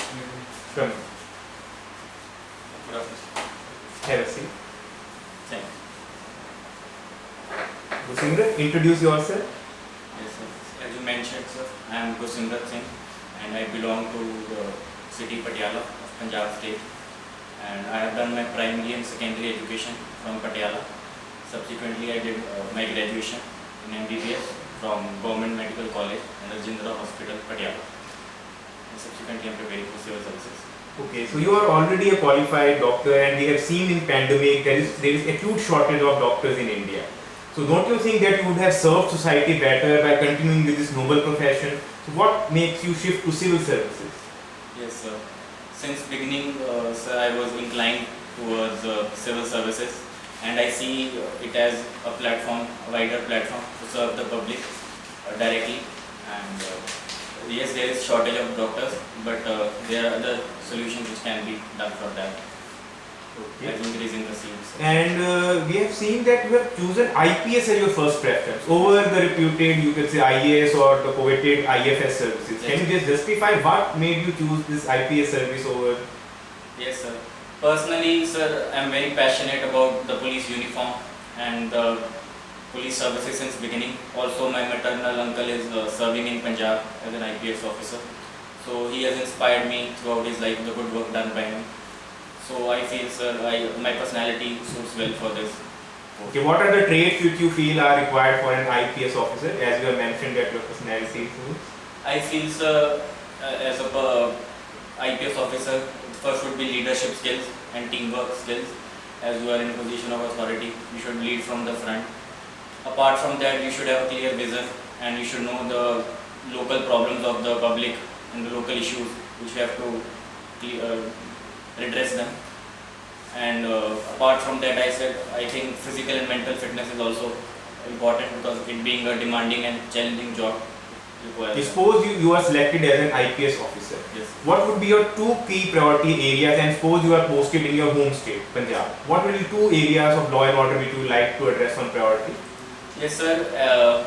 Come. Good afternoon. Have a seat. Thank you. Gursimrat, introduce yourself. Yes, sir. As you mentioned, sir, I am Gursimrat Singh and I belong to the city Patiala of Punjab state. And I have done my primary and secondary education from Patiala. Subsequently, I did my graduation in MBBS from Government Medical College and Rajendra Hospital, Patiala. And subsequently, I am preparing for civil services. Okay, so you are already a qualified doctor, and we have seen in pandemic there is acute shortage of doctors in India. So don't you think that you would have served society better by continuing with this noble profession? So what makes you shift to civil services? Yes, sir. Since beginning, sir, I was inclined towards civil services, and I see it as a platform, a wider platform to serve the public directly. And yes, there is shortage of doctors, but there are other solutions which can be done for that. Okay. As increasing the seats. And we have seen that you have chosen IPS as your first preference over the reputed, you can say, IAS or the coveted IFS services. Yes. Can you just justify what made you choose this IPS service over? Yes, sir. Personally, sir, I am very passionate about the police uniform and the police services since beginning. Also, my maternal uncle is serving in Punjab as an IPS officer. So he has inspired me throughout his life, the good work done by him. So I feel, sir, my personality suits well for this. Okay, what are the traits which you feel are required for an IPS officer, as you have mentioned that your personality suits? I feel, sir, as a IPS officer, first would be leadership skills and teamwork skills. As you are in a position of authority, you should lead from the front. Apart from that, you should have a clear vision and you should know the local problems of the public and the local issues which you have to redress them. And apart from that, I think physical and mental fitness is also important because it being a demanding and challenging job requires. Suppose you are selected as an IPS officer. Yes. What would be your two key priority areas, and suppose you are posted in your home state, Punjab? What will be two areas of law and order which you would like to address on priority? Yes, sir.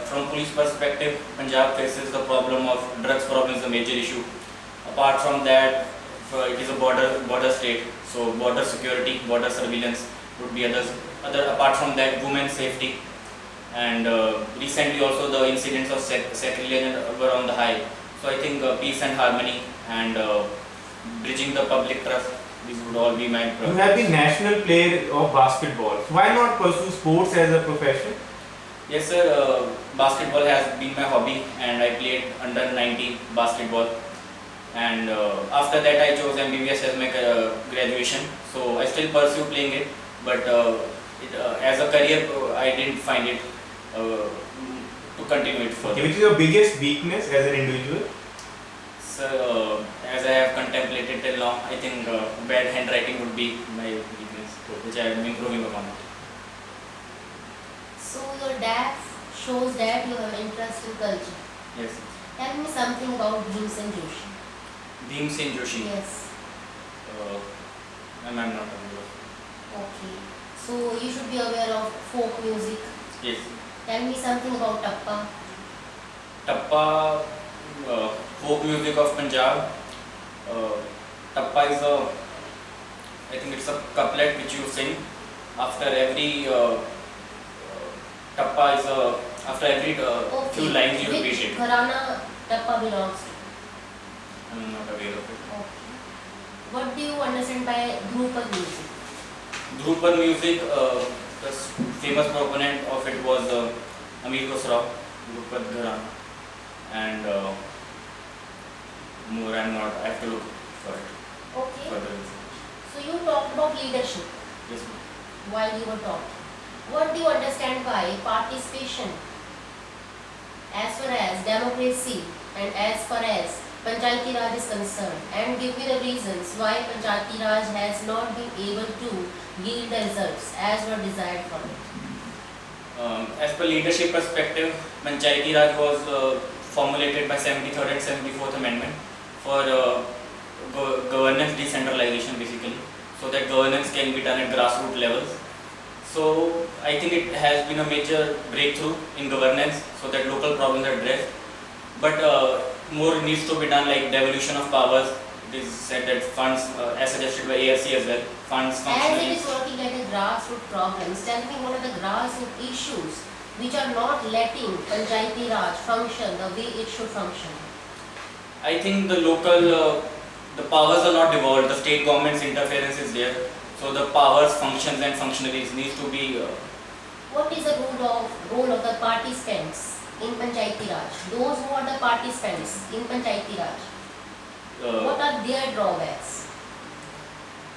From police perspective, Punjab faces the problem of drugs problem is a major issue. Apart from that, it is a border state, so border security, border surveillance would be others. Apart from that, women's safety, and recently also the incidents of sacrilege were on the high. So I think peace and harmony and bridging the public trust, these would all be my priorities. You have been national player of basketball. Why not pursue sports as a profession? Yes, sir. Basketball has been my hobby, and I played under 19 basketball. And after that I chose MBBS as my graduation, so I still pursue playing it, but as a career I didn't find it to continue it further. Okay, which is your biggest weakness as an individual? So as I have contemplated till now, I think bad handwriting would be my weakness, which I am improving upon it. So your DAF shows that you have interest in culture. Yes. Tell me something about Bhimsen Joshi. Bhimsen Joshi. Yes. I'm not aware. Okay. So you should be aware of folk music. Yes. Tell me something about Tappa. Tappa, folk music of Punjab. Tappa is I think it's a couplet which you sing after every Tappa is after every few lines you repeat it. Gharana Tappa belongs to? I'm not aware of it. Okay. What do you understand by Drupad music? Drupad music, the famous proponent of it was Amir Khusrau, Drupad Gharana, and more I'm not. I have to look for it. Okay. Further. So you talked about leadership Yes, ma'am. while you were talking. What do you understand by participation as far as democracy and as far as Panchayati Raj is concerned, and give me the reasons why Panchayati Raj has not been able to yield the results as were desired from it? As per leadership perspective, Panchayati Raj was formulated by 73rd and 74th Amendment for governance decentralization basically, so that governance can be done at grassroots levels. So I think it has been a major breakthrough in governance so that local problems are addressed. But more needs to be done, like devolution of powers, it is said that funds, as suggested by AFC as well, funds As it functionally. is working at the grassroots problems, tell me what are the grassroots issues which are not letting Panchayati Raj function the way it should function? I think the local, the powers are not devolved, the state government's interference is there. So the powers, functions and functionaries needs to be, What is the role of the participants in Panchayati Raj? Those who are the participants in Panchayati Raj, what are their drawbacks?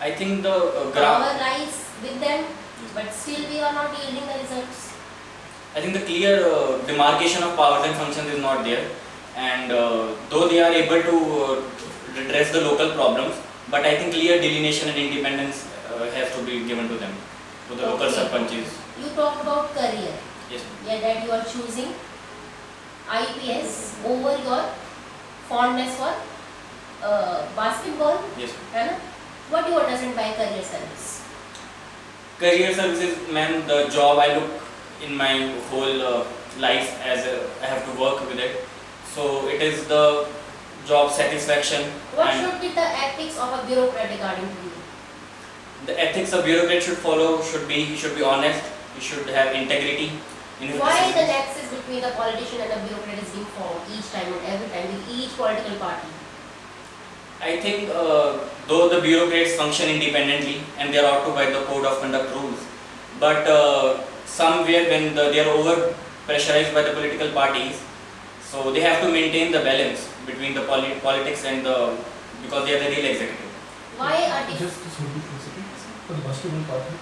I think the Power lies with them, but still we are not yielding the results. I think the clear demarcation of powers and functions is not there, and though they are able to redress the local problems, but I think clear delineation and independence has to be given to them, to the local Okay. sarpanches. You talked about career. Yes. Yeah, that you are choosing IPS over your fondness for basketball. Yes. है ना? What do you understand by career service? Career services, ma'am, the job I look in my whole life as I have to work with it. So it is the job satisfaction. What and should be the ethics of a bureaucrat according to you? the ethics a bureaucrat should follow should be he should be honest, he should have integrity in his Why the decisions. nexus between the politician and the bureaucrat is being formed each time and every time with each political party? I think though the bureaucrats function independently and they are ought to by the code of conduct rules, but somewhere when they are over pressurized by the political parties, so they have to maintain the balance between the politics and the, because they are the real executive. Why are Just hold it for a second. For the basketball party,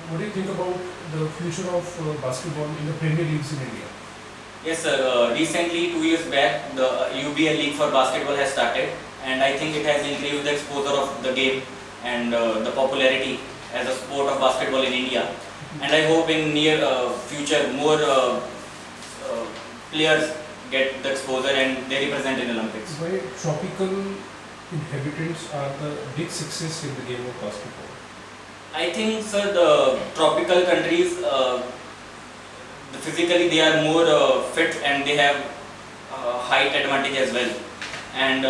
what do you think about the future of basketball in the Premier Leagues in India? Yes, sir. Recently, 2 years back, the UBL League for basketball has started, and I think it has increased the exposure of the game and the popularity as a sport of basketball in India. And I hope in near future more players get the exposure and they represent in Olympics. Why tropical inhabitants are the big success in the game of basketball? I think, sir, the tropical countries, physically they are more fit and they have height advantage as well. And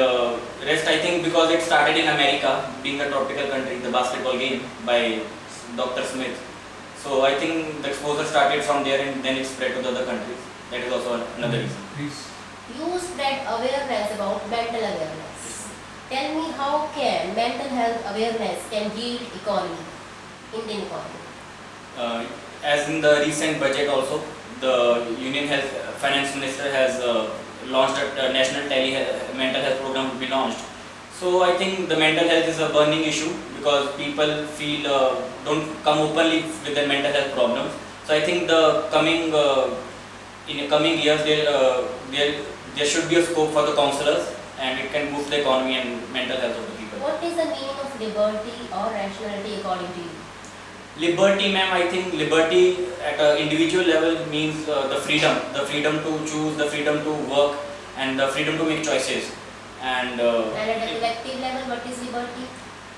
rest, I think, because it started in America, being a tropical country, the basketball game by Dr. Smith. So I think the exposure started from there and then it spread to the other countries. That is also another reason. Please. you spread awareness about mental awareness? Tell me how can mental health awareness can yield economy, Indian economy? As in the recent budget also, the Union Health Finance Minister has launched a national mental health program to be launched. So I think the mental health is a burning issue because people feel don't come openly with their mental health problems. So I think the coming in the coming years there should be a scope for the counsellors and it can boost the economy and mental health of the people. What is the meaning of liberty or rationality according to you? Liberty, ma'am, I think liberty at an individual level means the freedom to choose, the freedom to work, and the freedom to make choices. And And at a collective level, what is liberty?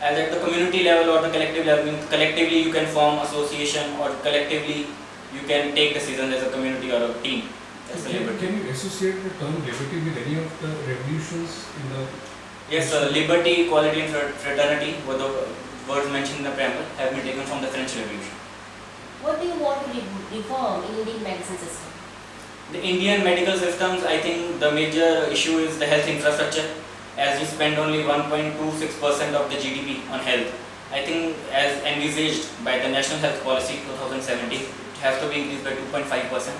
as at the community level or the collective level, means collectively you can form association or collectively you can take decisions as a community or a team. That's the liberty. Can you associate the term liberty with any of the revolutions in the... Yes, liberty, equality and fraternity were the words mentioned in the preamble have been taken from the French Revolution. What do you want to reform in Indian medicine system? The Indian medical systems, I think the major issue is the health infrastructure, as we spend only 1.26% of the GDP on health. I think as envisaged by the National Health Policy 2017, it has to be increased by 2.5%.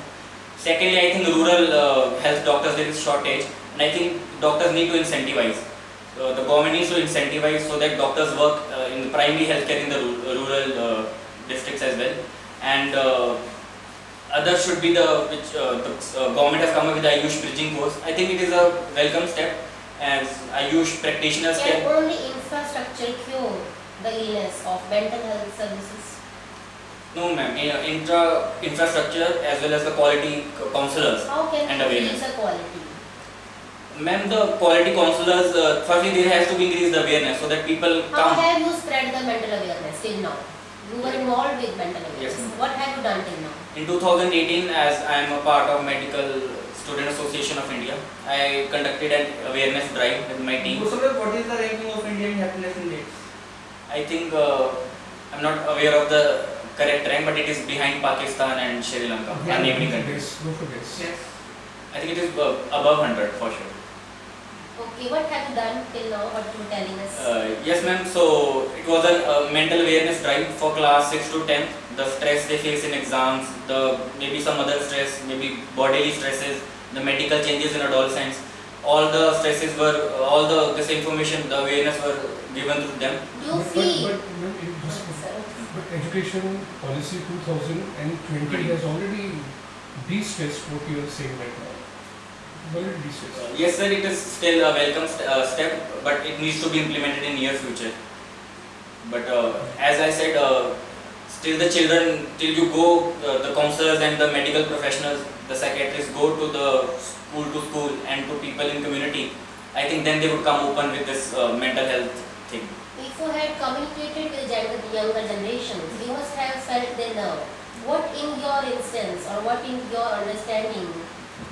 Secondly, I think rural health doctors, there is shortage, and I think doctors need to incentivize. The government needs to incentivize so that doctors work in the primary healthcare in the rural districts as well. And others should be the government has come up with the Ayush bridging course. I think it is a welcome step as Ayush practitioners Can can. only infrastructure cure the illness of mental health services? No, ma'am. Infrastructure as well as the quality counsellors. How can And we awareness. increase the quality? Ma'am, the quality counsellors, firstly there has to be increased the awareness so that people How come. have you spread the mental awareness till now? You were involved with mental awareness. Yes, ma'am. What have you done till now? In 2018, as I am a part of medical Student Association of India. I conducted an awareness drive with my team. Gursimrat, what is the ranking of India in happiness index? I think I'm not aware of the correct rank, but it is behind Pakistan and Sri Lanka, our neighboring countries. Go for guess. Yes. I think it is above 100 for sure. Okay, what have you done till now? What you were telling us? Yes, ma'am. So it was a mental awareness drive for class 6 to 10. The stress they face in exams, the maybe some other stress, maybe bodily stresses, the medical changes in adolescence. All the stresses were, all the this information, the awareness were given to them. Do you feel? But education policy 2020 has already de-stressed what you are saying right now. Already de-stressed. Yes, sir. It is still a welcome step, but it needs to be implemented in near future. But as I said, still the children, till you go, the counselors and the medical professionals, the psychiatrists go to the school to school and to people in community. I think then they would come open with this mental health thing. If you had communicated with the younger generations, you must have felt their nerve. What in your instance or what in your understanding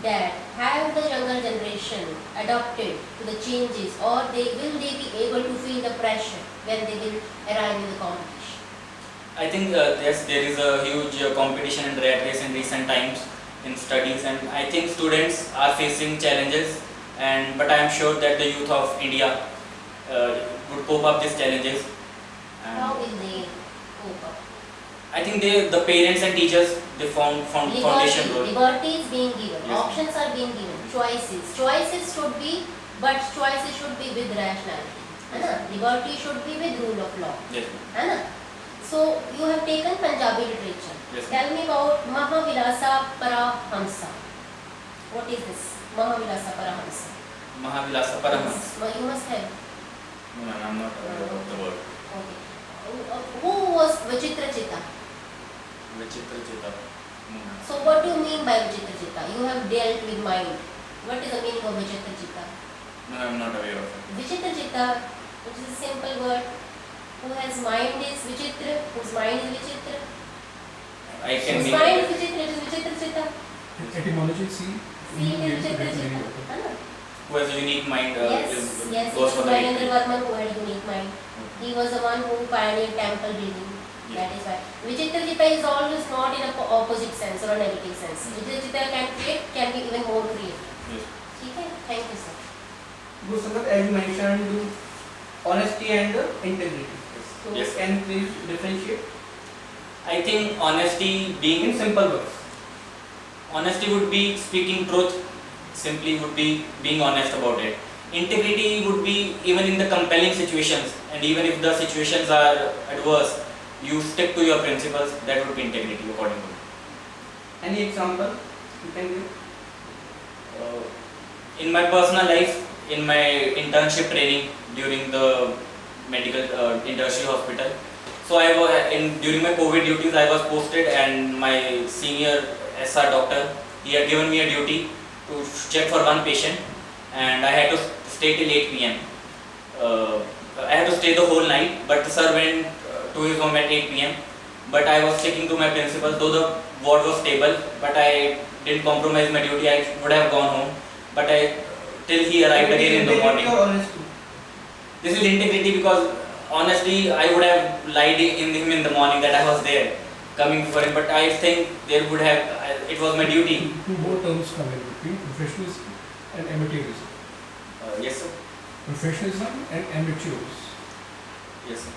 that have the younger generation adopted to the changes, or will they be able to feel the pressure when they will arrive in the competition? I think yes, there is a huge competition and rat race in recent times in studies, and I think students are facing challenges, but I am sure that the youth of India would cope up these challenges. How will they cope up? I think the parents and teachers, they foundation role. Liberty is being given, Yes. options are being given, choices should be, but choices should be with rationality. Liberty should be with rule of law. Yes. So you have taken Punjabi literature. Yes. Tell me about Mahavilasa Parahamsa. What is this? Mahavilasa Parahamsa. Mahavilasa Parahamsa. Yes, you must have. No, I'm not aware of the word. Okay. Who was Vichitra Chitta? Vichitra Chitta. So what do you mean by Vichitra Chitta? You have dealt with mind. What is the meaning of Vichitra Chitta? No, I'm not aware of it. Vichitra Chitta, which is a simple word. Who has mind is Vichitra, whose mind is Vichitra. I can Whose make mind is Vichitra, it is Vichitra Chitta. Etymology, see? See, it is Vichitra Chitta. who has a unique mind Yes, is yes, it goes was for the Narendra victory. Varman who had unique mind. He was the one who pioneered temple building. Yeah. That is why. Vichitra Chitta is always not in a opposite sense or a negative sense. Vichitra Chitta can create, can be even more creative. Yes. Okay? Thank you, sir. Gursimrat, as you mentioned, honesty and integrity. So Yes. can you please differentiate I think honesty in being simple words? honesty would be speaking truth, simply would be being honest about it. Integrity would be even in the compelling situations, and even if the situations are adverse, you stick to your principles. That would be integrity according to me. Any example you can give? In my personal life, in my internship training during the medical tertiary hospital, so I was during my COVID duties I was posted, and my senior SR doctor, he had given me a duty to check for one patient, and I had to stay till 8 p.m. I had to stay the whole night, but the sir went to his home at 8 p.m. But I was sticking to my principles, though the ward was stable, but I didn't compromise my duty. I would have gone home, but till he arrived again in the morning. Integrity or honesty? This is integrity, because honestly I would have lied in him in the morning that I was there coming for him, but I think there would have, it was my duty. Two more terms come in between: professionalism and amateurism. Yes sir. Professionalism and amateurs. Yes sir.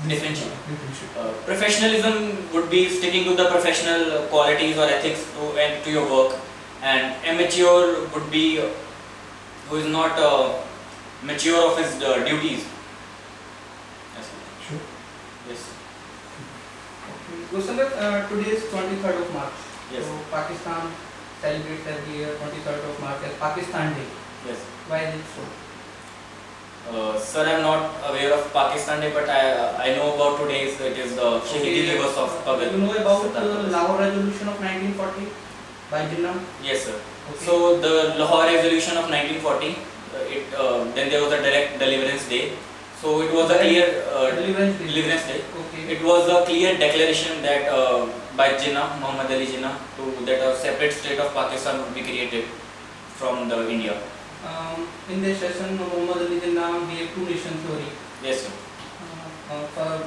Differentiate. Differentiate. Professionalism would be sticking to the professional qualities or ethics to your work, and amateur would be who is not mature of his duties. Yes sir. Sure. Yes. Gursimrat, today is 23rd of March. Yes. So Pakistan celebrates every year 23rd of March as Pakistan Day. Yes. Why is it so? Sir, I am not aware of Pakistan Day, but I know about today's. It is the Shahidi Divas of Bhagat. You know about Sardar the Bhagat. Lahore Resolution of 1940 by Jinnah? Yes, sir. Okay. So the Lahore Resolution of 1940, then there was a direct deliverance day. So it was a clear Deliverance Day. Day. Okay. It was a clear declaration that by Jinnah, Muhammad Ali Jinnah, that a separate state of Pakistan would be created from the India. In this session, Muhammad Ali Jinnah gave two nation theory. Yes, sir.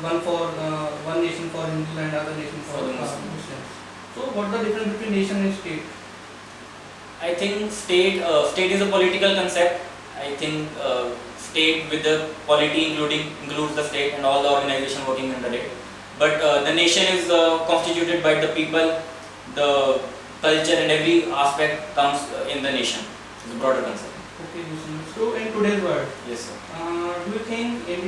One nation for Hindu and other nation for For the Muslims. Muslims. So what the difference between nation and state? I think state is a political concept. I think state with the polity includes the state and all the organization working under it. But the nation is constituted by the people, the culture and every aspect comes in the nation. It's a broader concept. Okay, Gursimrat. So in today's world, Yes, sir. do you think in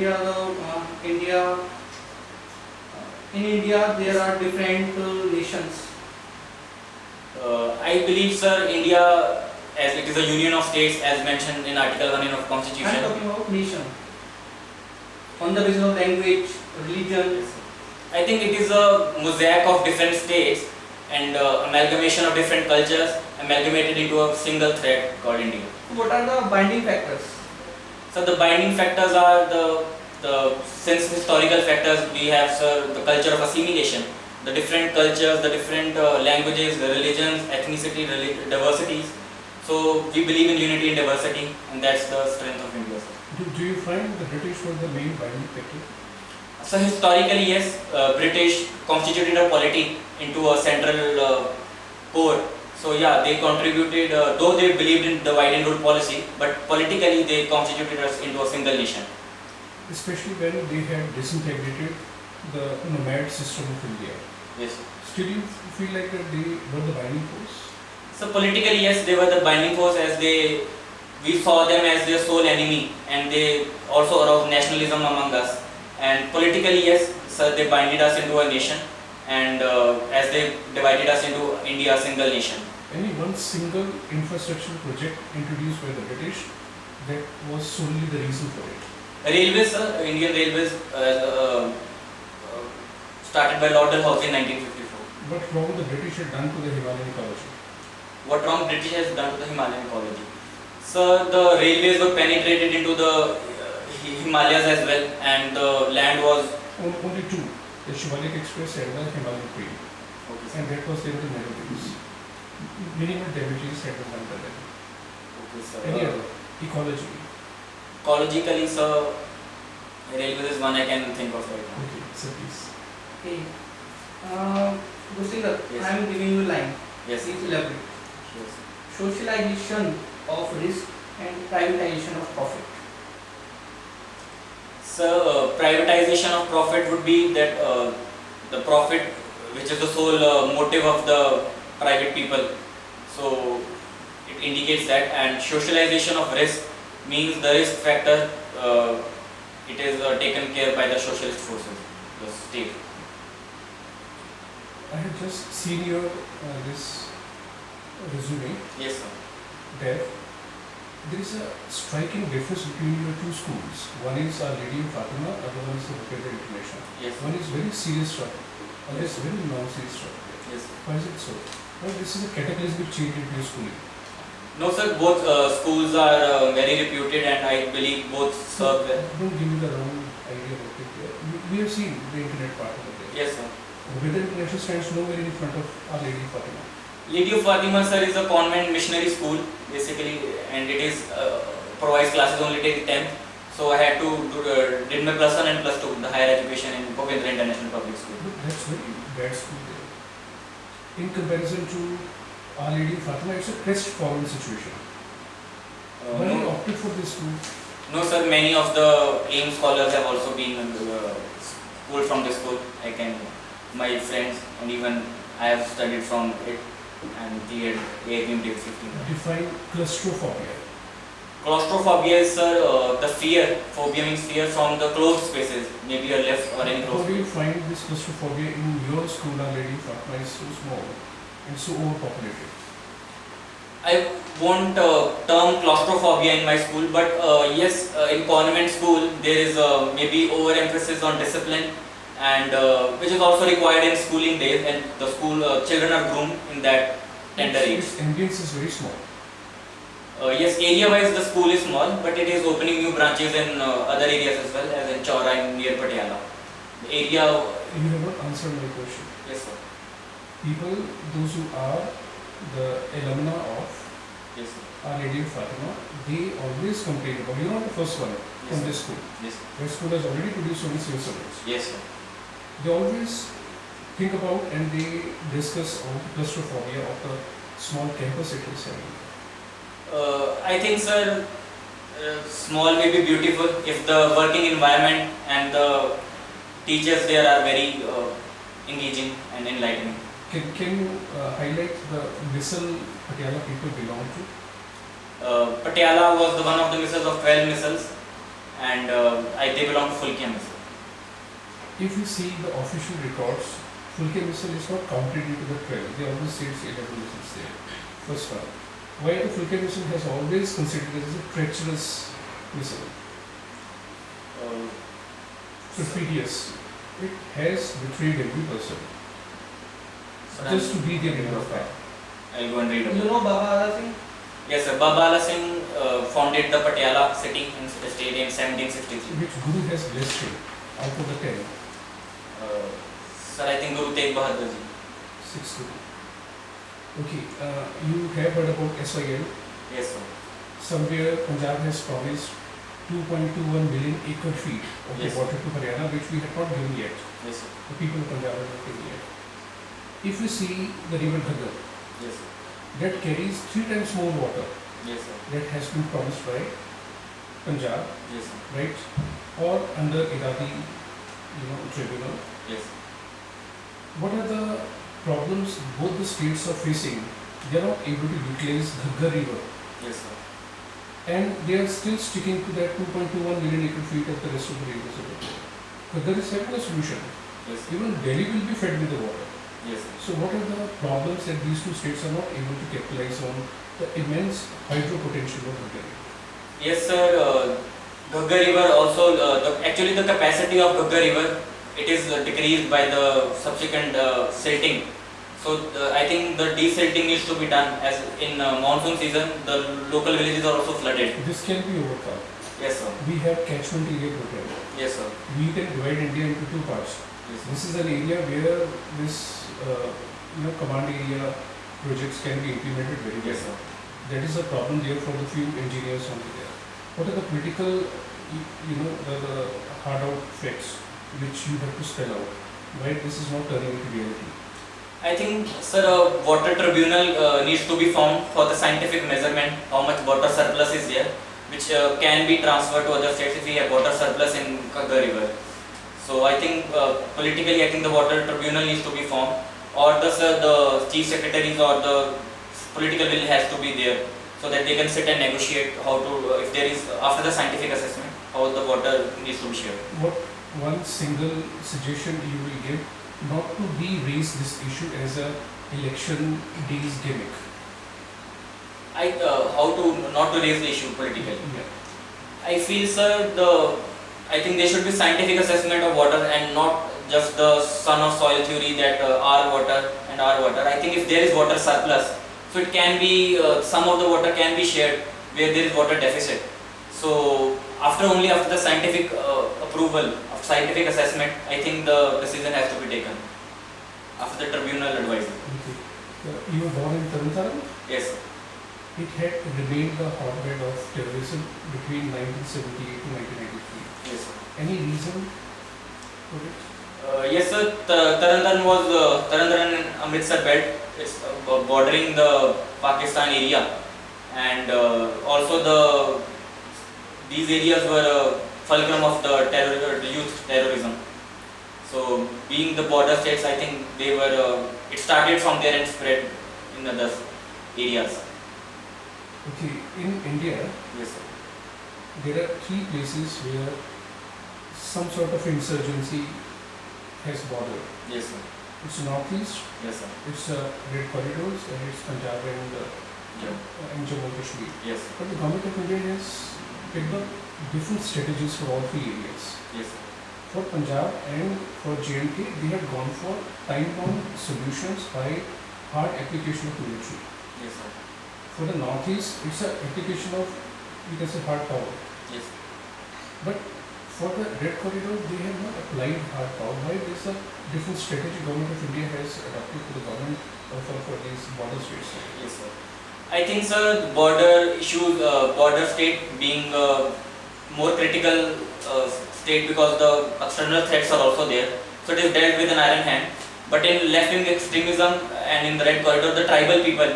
India there are different nations? I believe, sir, India, as it is a union of states, as mentioned in Article 1 of I am Constitution. talking about nation. On the basis of language, religion. I think it is a mosaic of different states and amalgamation of different cultures amalgamated into a single thread called India. What are the binding factors? So the binding factors are the since historical factors we have, sir, the culture of assimilation, the different cultures, the different languages, the religions, ethnicity, diversities. So we believe in unity and diversity, and that's the strength of India, sir. Do you find the British were the main binding factor? So historically, yes, British constituted a polity into a central core. So yeah, they contributed, though they believed in divide and rule policy, but politically they constituted us into a single nation. Especially when they had disintegrated the nomad system of India. Yes. Still you feel like that they were the binding force? So politically, yes, they were the binding force as we saw them as their sole enemy, and they also aroused nationalism among us. And politically, yes, sir, they binded us into a nation, and as they divided us into India, a single nation. Any one single infrastructure project introduced by the British that was solely the reason for it? Railways, sir, Indian Railways started by Lord Dalhousie in 1954. What wrong the British had done to the Himalayan ecology? What wrong British has done to the Himalayan ecology? So the railways were penetrated into the Himalayas as well, and the land was Only two, the Shivalik Express and the Himalayan Train. okay, And that was there to never use. Minimal damages had been done by them. sir. Any other? Ecology. Ecologically, sir, railways is one I can think of right now. Okay, so please. Okay. Gursimrat, Yes. I am giving you a line. Yes. Please elaborate. Yes. Socialization of risk and privatization of profit. So privatization of profit would be that the profit, which is the sole motive of the private people. So it indicates that, and socialization of risk means the risk factor. It is taken care by the socialist forces, the state. I have just seen your this resume Yes, sir. there. There is a striking difference between your two schools. One is Our Lady of Fatima, other one is the Bureaucrat International. Yes. One is very serious struggle, other is very non-serious struggle. Yes. Why is it so? Well, this is a cataclysmic change in your schooling. No, sir. Both schools are very reputed, and I believe both serve well. Don't give me the wrong idea about it. We have seen the internet part of it. Yes, sir. Bureaucrat International stands nowhere in front of Our Lady of Fatima. Lady of Fatima, sir, is a convent missionary school basically, and it is provides classes only till 10th. So I had to did my +1 and +2, the higher education in Govindra International Public School. But that's very bad school there. In comparison to Our Lady of Fatima, it's a crest-fallen situation. Why you No, opted for this school? no, sir. Many of the AIM scholars have also been schooled from this school. My friends, and even I have studied from it, and cleared AIM Day 15. Define claustrophobia. Claustrophobia is, sir, the fear. Phobia means fear from the closed spaces, maybe a lift or any How closed do you space. find this claustrophobia in your school? Our Lady of Fatima is so small and so overpopulated. I won't term claustrophobia in my school, but yes, in convent school there is maybe overemphasis on discipline, and which is also required in schooling days, and the school children are groomed in that tender age. Its ambience is very small. Yes, area-wise the school is small, but it is opening new branches in other areas as well, as in Chaura and near Patiala. The area. You have not answered my question. Yes, sir. People, those who are the alumna of Yes, sir. Our Lady of Fatima, they always complain about, you're not the first one from sir. this school. Yes, sir. That school has already produced so many civil servants. Yes, sir. They always think about and they discuss on the claustrophobia of the small campus it is having. I think, sir, small may be beautiful if the working environment and the teachers there are very engaging and enlightening. Can you highlight the missile Patiala people belong to? Patiala was the one of the missiles of 12 missiles, and they belong to Fulkia missile. If you see the official records, Fulke missile is not counted into the 12. They always say it's 11 missiles there. First one. Why the Fulke missile has always considered as a treacherous missile? Perfidious. It has betrayed every person. Just to be there in the fact. I'll go and read about You it. know Baba Ala Singh? Yes, sir. Baba Ala Singh founded the Patiala city in state in 1763. Which Guru has blessed him out of the 10? Sir, I think Guru Tegh Bahadur ji. 6 Guru. Okay, you have heard about SIL. Yes, sir. Somewhere Punjab has promised 2.21 million acre feet of Yes. the water to Haryana, which we have not given yet. Yes, sir. The people of Punjab have not given yet. If you see the river Ghaggar, Yes, sir. that carries 3 times more water Yes, sir. that has been promised by Punjab, Yes, sir. right? Or under Iradi, tribunal. Yes. What are the problems both the states are facing? They are not able to utilize Ghaggar river, Yes, sir. and they are still sticking to that 2.21 million acre feet of the rest of the rivers over there. Ghaggar is having a solution. Yes, sir. Even Delhi will be fed with the water. Yes, sir. So what are the problems that these two states are not able to capitalize on the immense hydro potential of Ghaggar? Yes, sir. Ghaggar River also, actually the capacity of Ghaggar River, it is decreased by the subsequent silting. So I think the desilting needs to be done, as in monsoon season the local villages are also flooded. This can be overcome. Yes, sir. We have catchment area program. Yes, sir. We can divide India into 2 parts. Yes, sir. This is an area where this command area projects can be implemented very well. Yes, sir. That is a problem there for the few engineers only there. What are the political, the hard out facts which you have to spell out? Why this is not turning into reality? I think, sir, a water tribunal needs to be formed for the scientific measurement, how much water surplus is there, which can be transferred to other states if we have water surplus in Ghaggar River. So I think politically, I think the water tribunal needs to be formed, or the chief secretaries or the political will has to be there, so that they can sit and negotiate how to, if there is, after the scientific assessment, how the water needs to be shared. What one single suggestion you will give not to raise this issue as a election day's gimmick? How to not to raise the issue politically. Yeah. I feel, sir, I think there should be scientific assessment of water and not just the sun or soil theory that our water and our water. I think if there is water surplus, so it can be, some of the water can be shared where there is water deficit. So only after the scientific approval of scientific assessment, I think the decision has to be taken after the tribunal advice. Okay. You were born in Tarun. Yes, sir. It had remained the hotbed of terrorism between 1978 to 1993. Yes, sir. Any reason for it? Yes, sir. Tarantaran and Amritsar belt. It's bordering the Pakistan area, and also these areas were fulcrum of the youth terrorism. So, being the border states, I think they were. It started from there and spread in other areas. Okay, in India, Yes, sir. there are 3 places where some sort of insurgency has bordered. Yes, sir. It's northeast, Yes, sir. it's Red Corridors, and it's Punjab Yeah. and Jammu and Kashmir. Yes, sir. But the government of India has picked up different strategies for all 3 areas. Yes, sir. For Punjab and for J&K, they have gone for time-bound solutions by hard application of military. Yes, sir. For the Northeast, it's an application of, you can say, hard power. Yes. But for the Red Corridor, they have not applied hard power. Why there is a different strategy government of India has adopted to the government for these border states? Yes, sir. I think, sir, border issues, border state being more critical state because the external threats are also there. So it is dealt with an iron hand. But in left-wing extremism and in the Red Corridor, the tribal people,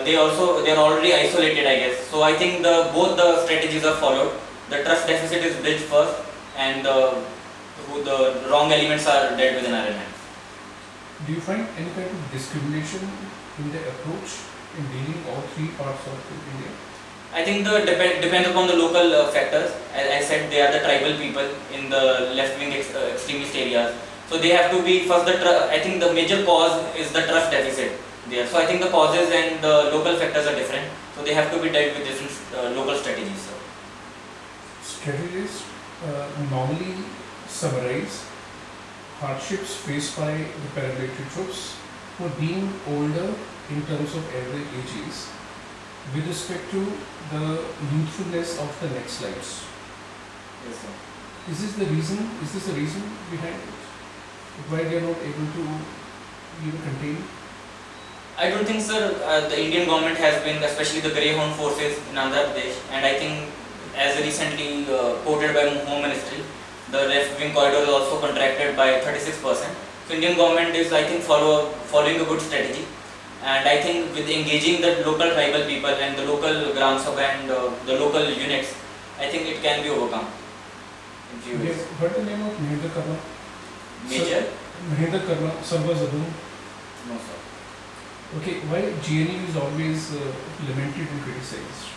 they are already isolated, I guess. So I think both the strategies are followed. The trust deficit is bridged first, and the wrong elements are dealt with an iron hand. Do you find any kind of discrimination in the approach in dealing all three parts of India? I think depends upon the local factors. As I said, they are the tribal people in the left-wing extremist areas. So they have to be first. I think the major cause is the trust deficit there. So I think the causes and the local factors are different. So they have to be dealt with different local strategies. So. Strategists normally summarize hardships faced by the paramilitary troops for being older in terms of average ages with respect to the youthfulness of the next slides. Yes, sir. Is this the reason? Is this the reason behind it? Why they are not able to contain? I don't think, sir. The Indian government has been, especially the Greyhound forces in Andhra Pradesh, and I think as recently quoted by Home Ministry, the left-wing corridor is also contracted by 36%. So Indian government is, I think, following a good strategy, and I think with engaging the local tribal people and the local Gram Sabha and the local units, I think it can be overcome in few We ways. have heard the name of Mahendra Karma. Major? Mahendra Karma, Sarva Zadun. No, sir. Okay, why GNU is always lamented and criticized?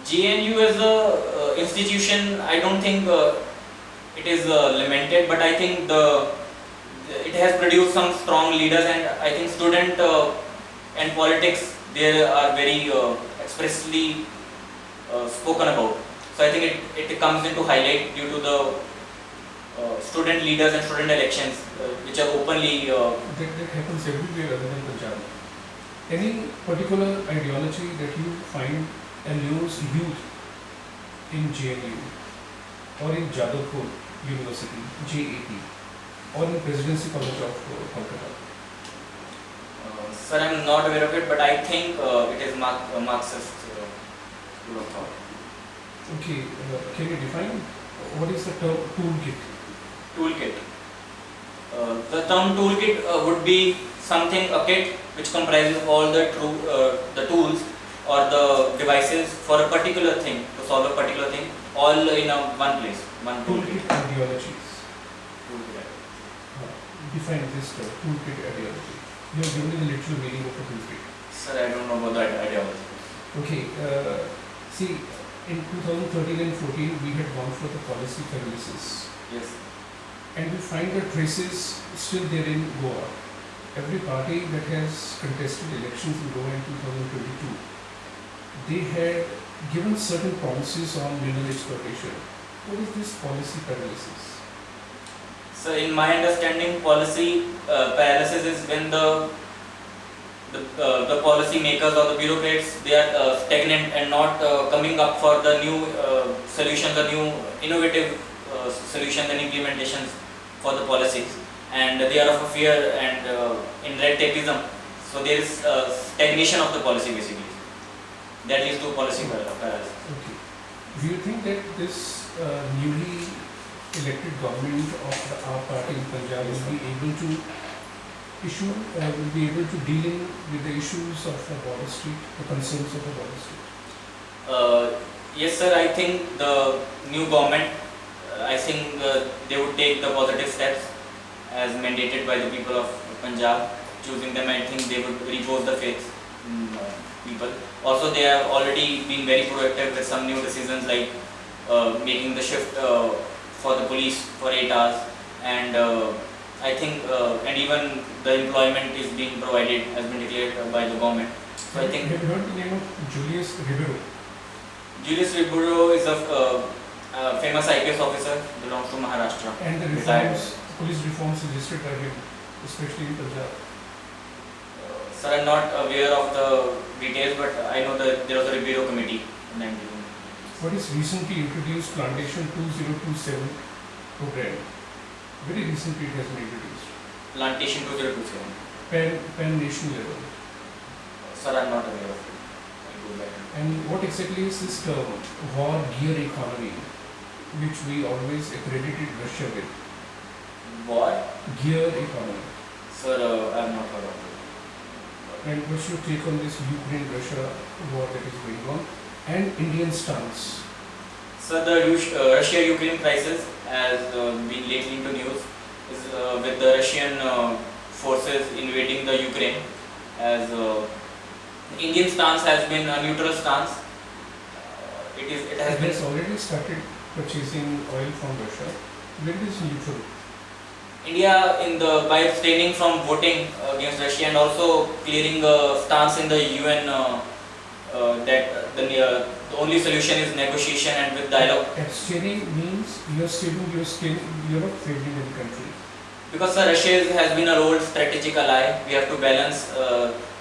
GNU as a institution, I don't think it is lamented, but I think it has produced some strong leaders, and I think student and politics there are very expressly spoken about. So I think it comes into highlight due to the student leaders and student elections which are openly That happens everywhere other than Punjab. Any particular ideology that you find allures youth in JNU or in Jadavpur University, JAP, or in Presidency College of Kolkata? Sir, I am not aware of it, but I think it is Marxist school of thought. Okay, can you define what is the term toolkit? Toolkit. The term toolkit would be a kit which comprises all the tools or the devices for a particular thing, to solve a particular thing, all in one place, one toolkit. Toolkit ideologies. Toolkit. Define this term, toolkit ideology. You have given me the literal meaning of a toolkit. Sir, I don't know about that ideology. Okay, see, in 2013 and 14 we had gone for the policy paralysis. Yes. And we find the traces still there in Goa. Every party that has contested elections in Goa in 2022, they had given certain promises on mineral exploitation. What is this policy paralysis? So, in my understanding, policy paralysis is when the policy makers or the bureaucrats, they are stagnant and not coming up for the new solutions, the new innovative solutions and implementations for the policies, and they are of a fear and in red tapeism. So there is stagnation of the policy basically. That leads to policy paralysis. Okay. Do you think that this newly elected government of the AAP party in Punjab will be able to deal with the issues of the border state, the concerns of the border state? Yes, sir. I think the new government, I think they would take the positive steps as mandated by the people of Punjab. Choosing them, I think they would repose the faith in people. Also, they have already been very proactive with some new decisions like making the shift for the police for 8 hours, and I think and even the employment is being provided, has been declared by the government. So I think. Have you heard the name of Julius Ribeiro? Julius Ribeiro is a famous IPS officer, belongs to Maharashtra. And the police reforms suggested by him, especially in Punjab. Sir, I'm not aware of the details, but I know that there was a Bureau committee in 19. What is recently introduced Plantation 2027 program? Very recently it has been introduced. Plantation 2027. Pan nation level. Sir, I'm not aware of it. I'll go back. And what exactly is this term, war gear economy, which we always accredited Russia with? What? Gear economy. Sir, I'm not heard of it. And what's your take on this Ukraine-Russia war that is going on and Indian stance? Sir, the Russia-Ukraine crisis has been lately into news is with the Russian forces invading the Ukraine. As the Indian stance has been a neutral stance. It has been already started purchasing oil from Russia. When is neutral? India by abstaining from voting against Russia and also clearing a stance in the UN that the only solution is negotiation and with dialogue. Abstaining means you are saving your skin, you are not favoring any country. Because Russia has been our old strategic ally, we have to balance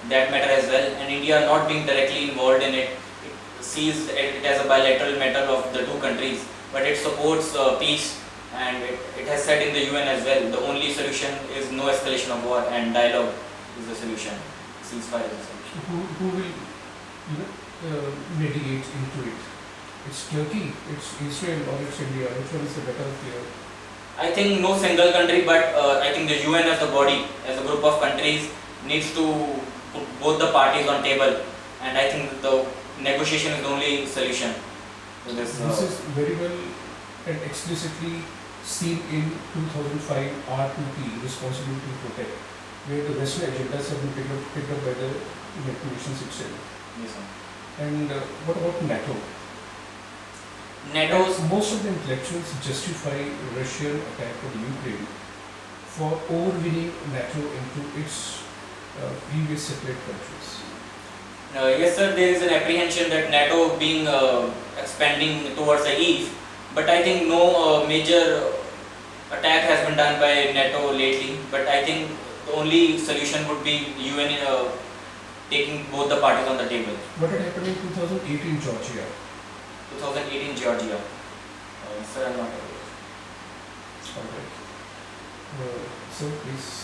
that matter as well. And India not being directly involved in it, it sees it as a bilateral matter of the two countries, but it supports peace. And it has said in the UN as well, the only solution is no escalation of war and dialogue is the solution. Ceasefire is the solution. Who will mediate into it? It's Turkey, it's Israel or it's India? Which one is the better player? I think no single country, but I think the UN as a body, as a group of countries, needs to put both the parties on table. And I think the negotiation is the only solution to this. This is very well and explicitly seen in 2005 R2P, Responsibility to Protect, where the Western agendas have been picked up by the United Nations itself. Yes, sir. And what about NATO? Most of the intellectuals justify Russian attack on Ukraine for overwinning NATO into its previous separate countries. Yes, sir, there is an apprehension that NATO being expanding towards the east, but I think no major attack has been done by NATO lately. But I think the only solution would be UN taking both the parties on the table. What had happened in 2018 Georgia? 2018 Georgia. Sir, I'm not aware. Alright. So please.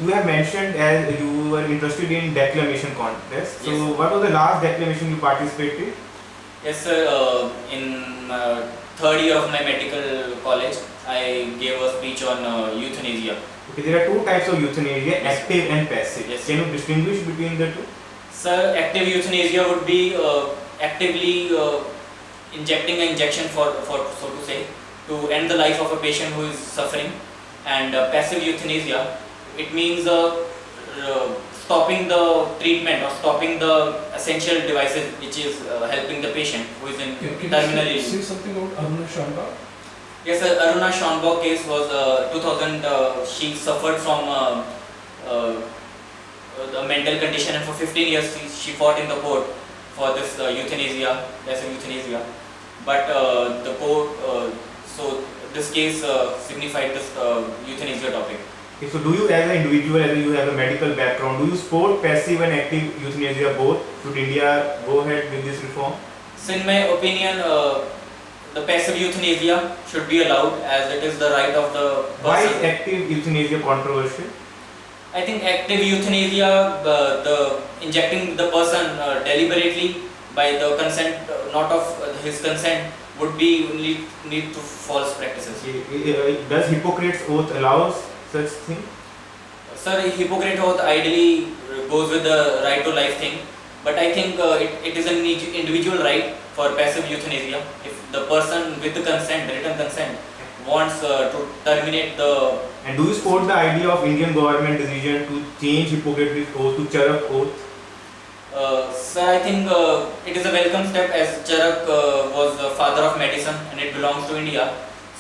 You have mentioned as you were interested in declamation contest. So Yes. what was the last declamation you participated? Yes, sir. In third year of my medical college, I gave a speech on euthanasia. Okay, there are two types of euthanasia, Yes. active and passive. Yes. Can you distinguish between the two? Sir, active euthanasia would be actively injecting an injection for so to say, to end the life of a patient who is suffering. And passive euthanasia, it means stopping the treatment or stopping the essential devices which is helping the patient who is in terminal Can you illness. say something about Aruna Shamba? Yes, sir, Aruna Shanbhog case was 2000. She suffered from a mental condition, and for 15 years she fought in the court for this euthanasia, passive euthanasia. But the court, so this case signified this euthanasia topic. Okay, so do you as an individual, as you have a medical background, do you support passive and active euthanasia both? Should India go ahead with this reform? So in my opinion, the passive euthanasia should be allowed as it is the right of the person. Why is active euthanasia controversial? I think active euthanasia, the injecting the person deliberately by the consent, not of his consent, would be lead to false practices. Does Hippocrates oath allows such thing? Sir, Hippocrates oath ideally goes with the right to life thing, but I think it is an individual right for passive euthanasia. If the person with the consent, written consent, wants to terminate the. And do you support the idea of Indian government decision to change Hippocrates oath to Charak oath? Sir, I think it is a welcome step as Charak was the father of medicine and it belongs to India.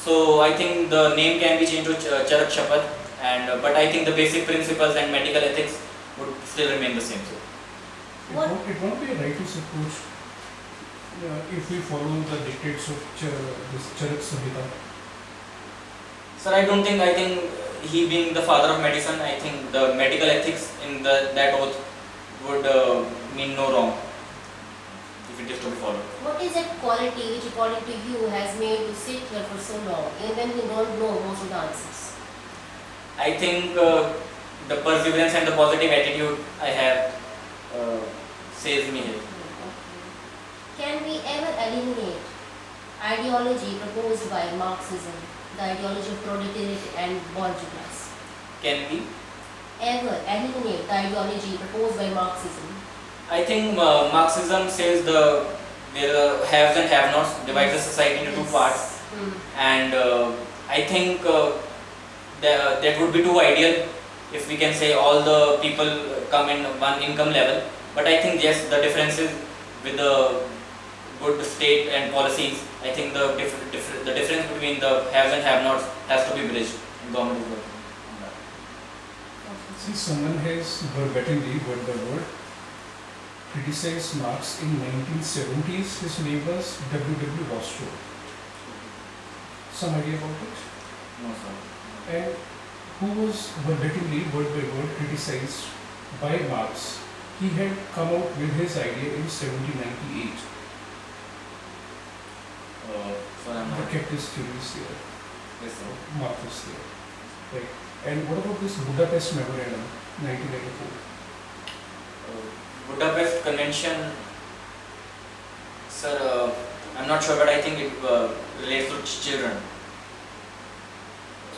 So I think the name can be changed to Charak Shapat, and but I think the basic principles and medical ethics would still remain the same. What? It won't be a right to support if we follow the dictates of this Charak Samhita. Sir, I don't think, I think he being the father of medicine, I think the medical ethics in that oath would mean no wrong if it is to be followed. What is that quality which according to you has made you sit here for so long even when you don't know most of the answers? I think the perseverance and the positive attitude I have saves me here. Can we ever eliminate ideology proposed by Marxism, the ideology of proletariat and bourgeoisie class? Can we? Ever eliminate the ideology proposed by Marxism? I think Marxism says there are haves and have-nots, divides the society into two parts, and I think that would be too ideal if we can say all the people come in one income level. But I think yes, the differences with the good state and policies, I think the difference between the haves and have-nots has to be bridged. Government is working on that. See, someone has verbatimly, word by word, criticized Marx in 1970s. His name was W. Rostro. Some idea about it? No, sir. And who was verbatimly, word by word, criticized by Marx? He had come out with his idea in 1798. So I'm The not. capitalist theory is there, Yes, sir. Marx is there. Right. And what about this Budapest Memorandum, 1994? Budapest Convention, sir, I'm not sure, but I think it relates to children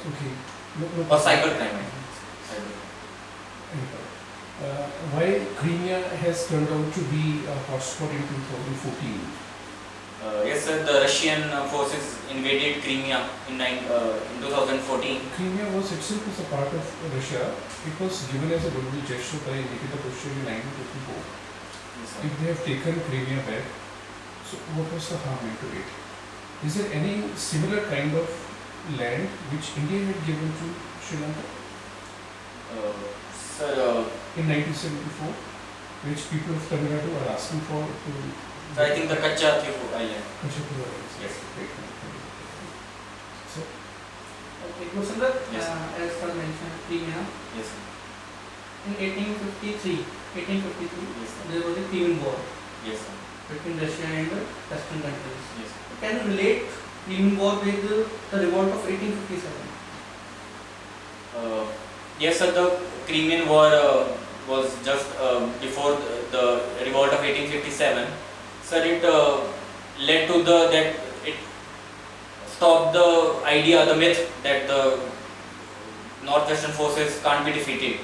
Okay. or cybercrime. Cyber. Anyhow, why Crimea has turned out to be a hotspot in 2014? Yes, sir. The Russian forces invaded Crimea in 2014. Crimea was itself a part of Russia. It was given as a goodwill gesture by Nikita Khrushchev in 1954. Yes, sir. If they have taken Crimea back, so what was the harm into it? Is there any similar kind of land which India had given to Sri Lanka Sir, in 1974, which people of Tamil Nadu are asking for to so I think the Kacha Thivu Island. Kachapur Islands? Yes. Right. So, Okay, Gursimrat, Yes. as sir mentioned, Crimea. Yes, sir. In 1853, Yes, sir. there was a Crimean War Yes, sir. between Russia and the Western countries. Yes, sir. Can you relate Crimean War with the revolt of 1857? Yes, sir. The Crimean War was just before the revolt of 1857. Sir, it led to that it stopped the idea, the myth that the northwestern forces can't be defeated.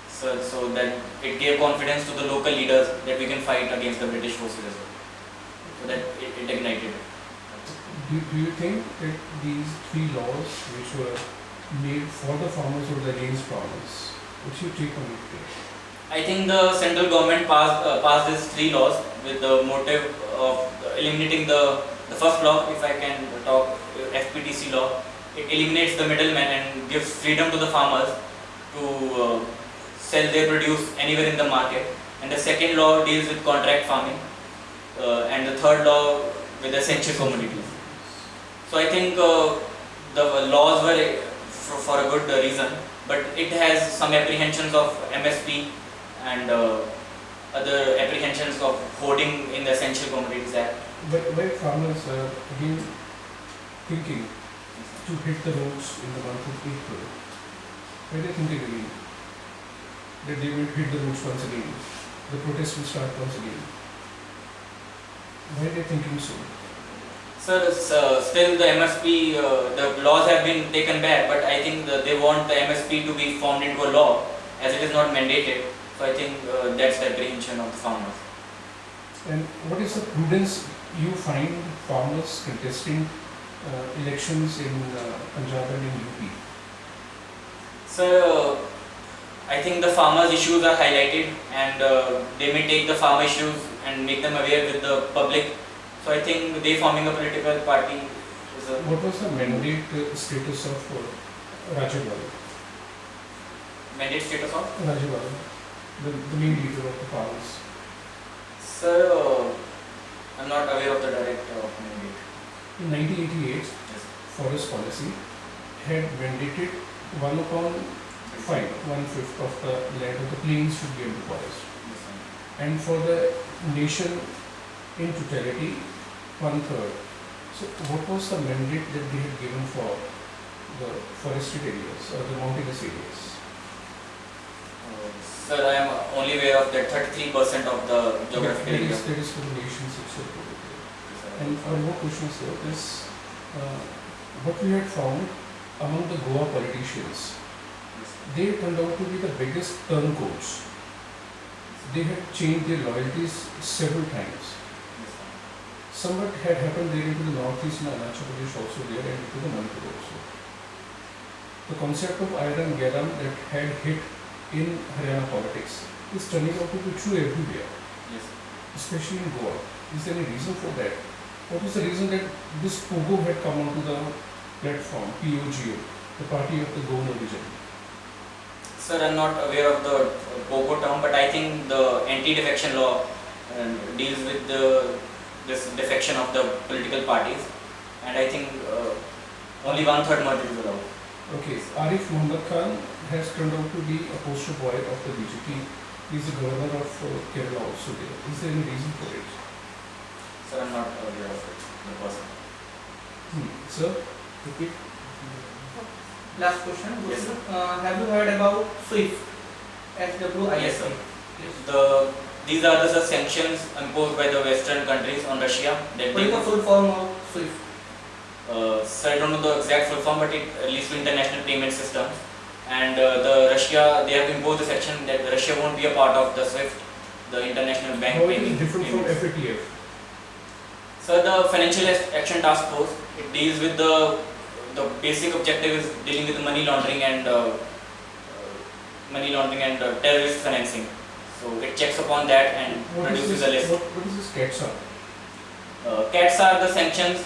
So that it gave confidence to the local leaders that we can fight against the British forces as well. So that it ignited. do you think that these three laws which were made for the farmers or against farmers, what's your take on it? I think the central government passed these three laws with the motive of eliminating the first law, if I can talk, FPTC law. It eliminates the middleman and gives freedom to the farmers to sell their produce anywhere in the market. And the second law deals with contract farming, and the third law with essential commodities. So I think the laws were for a good reason, but it has some apprehensions of MSP and other apprehensions of hoarding in the Essential Commodities Act. But why farmers are again thinking to hit the roads in the month of April? Why are they thinking again that they will hit the roads once again? The protest will start once again. Why are they thinking so? Sir, still the MSP, the laws have been taken back, but I think they want the MSP to be formed into a law as it is not mandated. So I think that's the apprehension of the farmers. And what is the prudence you find farmers contesting elections in Punjab and in UP? Sir, I think the farmers' issues are highlighted, and they may take the farmer issues and make them aware with the public. So I think they forming a political party is a... What was the mandate status of Rajawal? Mandate status of? Rajawal, the main leader of the farmers. Sir, I'm not aware of the direct mandate. In 1988, Yes. forest policy had mandated 1/5, 1/5 of the land of the plains should be under forest. Yes, sir. And for the nation in totality, 1/3. So what was the mandate that they had given for the forested areas or the mountainous areas? Sir, I am only aware of that 33% of the geographical area. That is for the nations itself. Yes, sir. And one more question, sir, is what we had found among the Goa politicians, Yes, sir. they turned out to be the biggest turncoats. They had changed their loyalties several times. Yes, sir. Somewhat had happened there into the northeast and Arunachal Pradesh also there and into the Manipur also. The concept of iron garam that had hit in Haryana politics is turning out to be true everywhere, Yes, sir. especially in Goa. Is there any reason for that? What was the reason that this POGO had come onto the platform, POGO, the party of the Goan origin? Sir, I'm not aware of the POGO term, but I think the anti-defection law deals with this defection of the political parties, and I think only 1/3 merger is allowed. Okay, Arif Muhammad Khan has turned out to be a poster boy of the BJP. He is the governor of Kerala also there. Is there any reason for it? Sir, I'm not aware of it, the person. Sir, repeat. Last question. Yes, sir. Have you heard about SWIFT? SWIFT. Yes, sir. These are the sanctions imposed by the Western countries on Russia. That What is the full form of SWIFT? Sir, I don't know the exact full form, but it leads to international payment systems. And the Russia, they have imposed the section that Russia won't be a part of the SWIFT, the international bank How it payment. is different from payments. FATF? So the Financial Action Task Force, it deals with the basic objective is dealing with the money laundering and terrorist financing. So it checks upon that and What is produces this, a list. what is this CATSA? CATs are the sanctions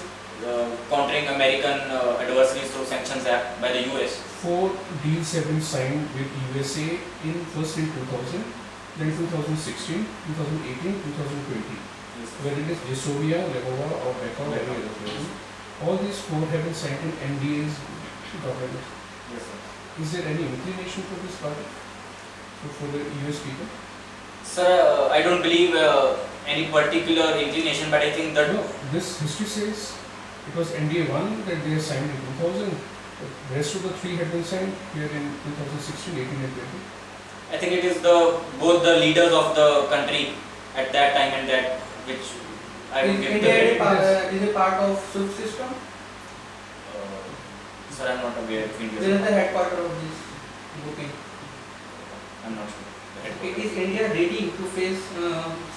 countering American adversaries through Sanctions Act by the US. 4 deals have been signed with USA first in 2000, then 2016, 2018, 2020. Whether it is Jesovia, Legova or Becca or any other person. All these 4 have been signed in NDA's government. Yes, sir. Is there any inclination for this party? For the US people? Sir, I don't believe any particular inclination, but I think that No, this history says it was NDA 1 that they signed in 2000. The rest of the 3 had been signed here in 2016, 18 and 20. I think it is both the leaders of the country at that time and that which I would Is give India the is a part of SWIFT system? Sir, I'm not aware if India Where is is. the headquarters of this booking? I'm not sure. The headquarters. Is India ready to face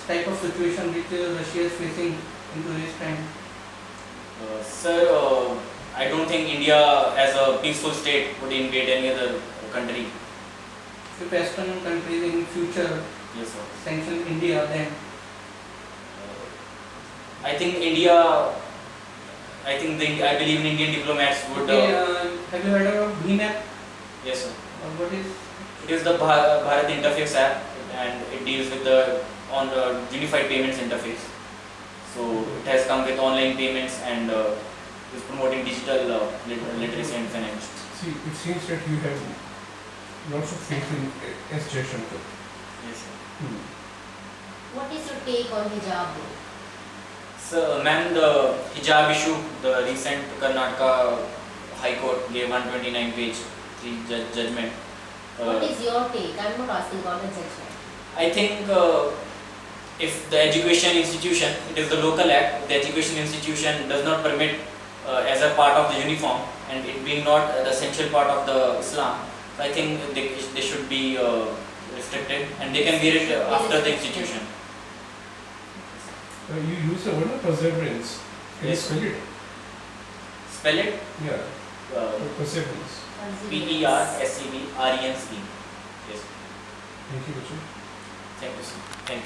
type of situation which Russia is facing in today's time? Sir, I don't think India as a peaceful state would invade any other country. If Western countries in future Yes, sir. sanction India, then I think India. I believe in Indian diplomats would. have you heard of BHASKAR? Yes, sir. What is It is the Bharat Interface app, and it deals with the unified payments interface. So it has come with online payments and is promoting digital literacy and finance. See, it seems that you have lots of faith in S. Jaishankar. Yes, sir. What is your take on hijab law? So, ma'am, the hijab issue, the recent Karnataka High Court gave 129-page judgment. What is your take? I am not asking about the judgment. I think if the education institution, it is the local act, if the education institution does not permit as a part of the uniform and it being not the essential part of the Islam, I think they should be restricted and they can wear it after the institution. You use the word perseverance. Can you Yes. spell it? Spell it Yeah, perseverance. Perseverance. Yes. Thank you, Richard. Thank you, sir. Thank you.